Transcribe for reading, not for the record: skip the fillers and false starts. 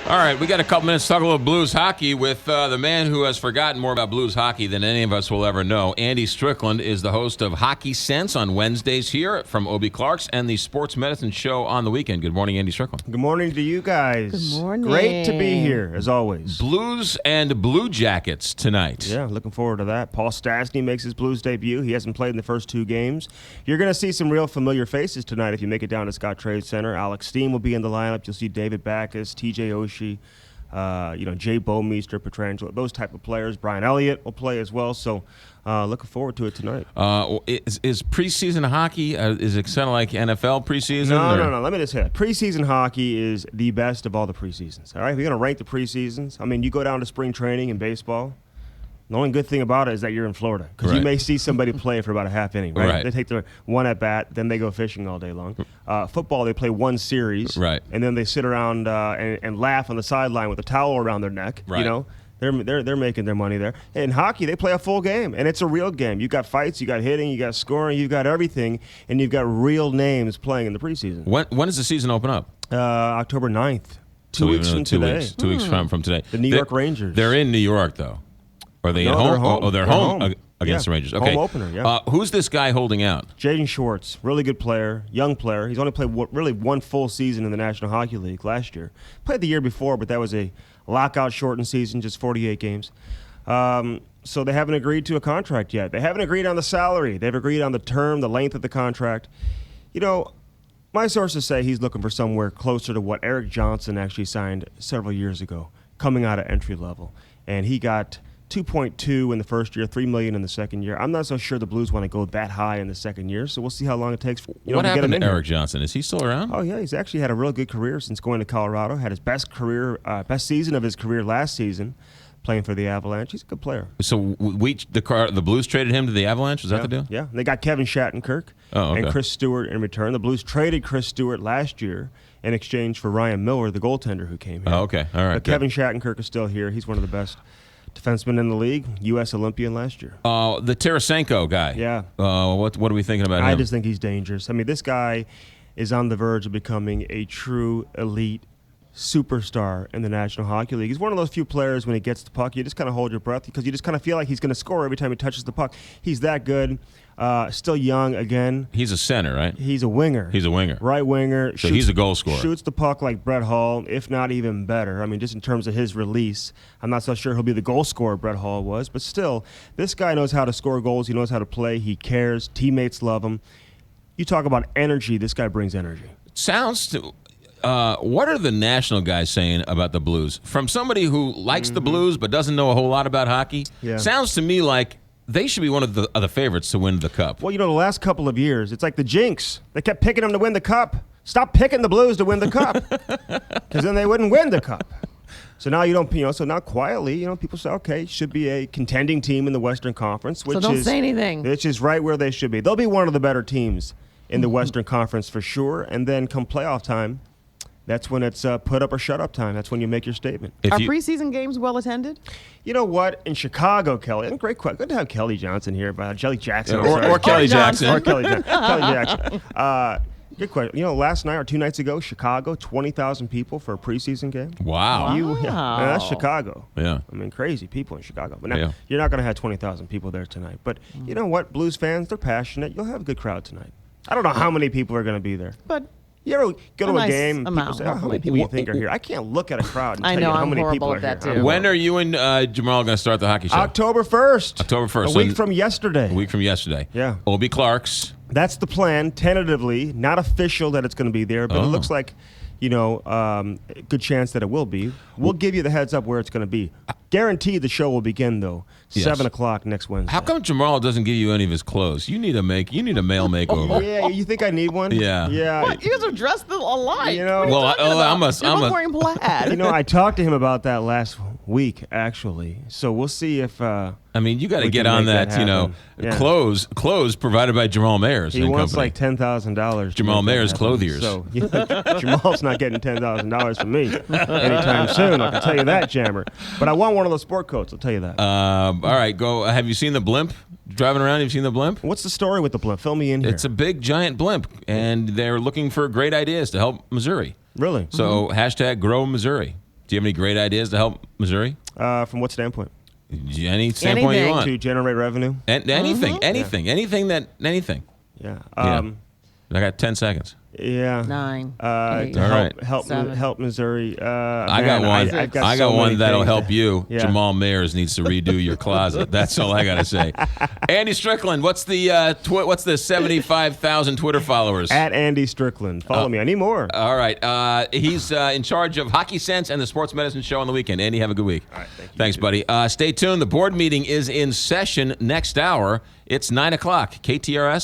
All right, we got a couple minutes to talk a little Blues hockey with the man who has forgotten more about Blues hockey than any of us will ever know. Andy Strickland is the host of Hockey Sense on Wednesdays here from Obie Clark's and the Sports Medicine Show on the weekend. Good morning, Andy Strickland. Good morning to you guys. Good morning. Great to be here, as always. Blues and Blue Jackets tonight. Yeah, looking forward to that. Paul Stastny makes his Blues debut. He hasn't played in the first two games. You're going to see some real familiar faces tonight if you make it down to Scott Trade Center. Alex Steen will be in the lineup. You'll see David Backes, TJ Oshie. Jay Bowmeister, Petrangelo, those type of players. Brian Elliott will play as well, so looking forward to it tonight. Is preseason hockey, is it kind of like NFL preseason? No. Let me just say, preseason hockey is the best of all the preseasons, all right? If you're going to rank the preseasons, I mean, you go down to spring training in baseball, the only good thing about it is that you're in Florida because Right. you may see somebody play for about a half inning, right? Right. They take their one at bat, then they go fishing all day long. Football, they play one series, Right. and then they sit around and laugh on the sideline with a towel around their neck. Right. You know, they're making their money there. In hockey, they play a full game, and it's a real game. You got fights, you got hitting, you got scoring, you got everything, and you've got real names playing in the preseason. When does the season open up? October 9th, So 2 weeks even from two today. Weeks, 2 weeks from today. The New York Rangers. They're in New York, though. Are they at No, home? they're home. Oh, they're They're home home. against Yeah. the Rangers. Okay. Home opener, yeah. Who's this guy holding out? Jaden Schwartz, really good player, young player. He's only played really one full season in the National Hockey League last year. Played the year before, but that was a lockout-shortened season, just 48 games. So they haven't agreed to a contract yet. They haven't agreed on the salary. They've agreed on the term, the length of the contract. You know, my sources say he's looking for somewhere closer to what Eric Johnson actually signed several years ago, coming out of entry level. And he got 2.2 in the first year, $3 million in the second year. I'm not so sure the Blues want to go that high in the second year, so we'll see how long it takes. What to get happened him to in here. Eric Johnson? Is he still around? Oh yeah, he's actually had a real good career since going to Colorado. Had his best season of his career last season, playing for the Avalanche. He's a good player. So the Blues traded him to the Avalanche? Is that the deal? Yeah, they got Kevin Shattenkirk and Chris Stewart in return. The Blues traded Chris Stewart last year in exchange for Ryan Miller, the goaltender who came here. Oh, okay. All right. But Kevin Shattenkirk is still here. He's one of the best defensemen in the league, U.S. Olympian last year. The Tarasenko guy. Yeah. What are we thinking about him? I just think he's dangerous. I mean, this guy is on the verge of becoming a true elite superstar in the National Hockey League. He's one of those few players when he gets the puck, you just kind of hold your breath because you just kind of feel like he's going to score every time he touches the puck. He's that good. Still young again. He's a center, right? He's a winger. He's a winger. Right winger. So he's a goal scorer. Shoots the puck like Brett Hull, if not even better. I mean, just in terms of his release. I'm not so sure he'll be the goal scorer Brett Hull was, but still, this guy knows how to score goals. He knows how to play. He cares. Teammates love him. You talk about energy. This guy brings energy. What are the national guys saying about the Blues? From somebody who likes the Blues but doesn't know a whole lot about hockey, sounds to me like they should be one of the favorites to win the Cup. Well, the last couple of years, it's like the jinx. They kept picking them to win the Cup. Stop picking the Blues to win the Cup, because then they wouldn't win the Cup. So now you don't, so now quietly, people say, okay, should be a contending team in the Western Conference, which So don't say anything. Which is right where they should be. They'll be one of the better teams in the Western Conference for sure, and then come playoff time, that's when it's put up or shut up time. That's when you make your statement. Are preseason games well attended? You know what? In Chicago, Kelly, and great question. Good to have Kelly Johnson here, Jelly Jackson. Or Kelly Jackson. Or Kelly Jackson. Kelly Jackson. Good question. Last night or 2 nights ago, Chicago, 20,000 people for a preseason game. Wow. That's Chicago. Yeah. I mean, crazy people in Chicago. But now, you're not going to have 20,000 people there tonight. But you know what? Blues fans, they're passionate. You'll have a good crowd tonight. I don't know how many people are going to be there. But you ever go to a nice game, amount, people say, how many people you think are here? I can't look at a crowd and I tell know, you how I'm many horrible people are at that here. too. When are you and Jamal going to start the hockey show? October 1st. October 1st. A week from yesterday. A week from yesterday. Yeah. Obie Clark's. That's the plan, tentatively. Not official that it's going to be there, but it looks like, good chance that it will be. We'll give you the heads up where it's going to be. Guaranteed the show will begin, though, 7 o'clock next Wednesday. How come Jamal doesn't give you any of his clothes? You need a male makeover. Yeah, you think I need one? Yeah. Yeah. What? You guys are dressed alike. I'm both wearing plaid. I talked to him about that last week, actually. So we'll see if you got to we get can on make that, Yeah. clothes provided by Jamal Mayers. He and wants company. like $10,000. Jamal Mayer's clothiers. So Jamal's not getting $10,000 from me anytime soon. I can tell you that, Jammer. But I want one of those sport coats. I'll tell you that. All right, go. Have you seen the blimp driving around? Have you seen the blimp? What's the story with the blimp? Fill me in here. It's a big, giant blimp, and they're looking for great ideas to help Missouri. Really? So hashtag Grow Missouri. Do you have any great ideas to help Missouri? From what standpoint? Any standpoint you want. To generate revenue. Anything. Yeah. I got 10 seconds. Yeah. 9. To All right. help Missouri. I got one. I got one that'll help you. Yeah. Jamal Mayers needs to redo your closet. That's all I gotta say. Andy Strickland, what's the 75,000 Twitter followers? At Andy Strickland. Follow me. I need more. All right. He's in charge of Hockey Sense and the Sports Medicine Show on the weekend. Andy, have a good week. All right. Thank you. Thanks, buddy. Stay tuned. The board meeting is in session next hour. It's 9 o'clock. KTRS.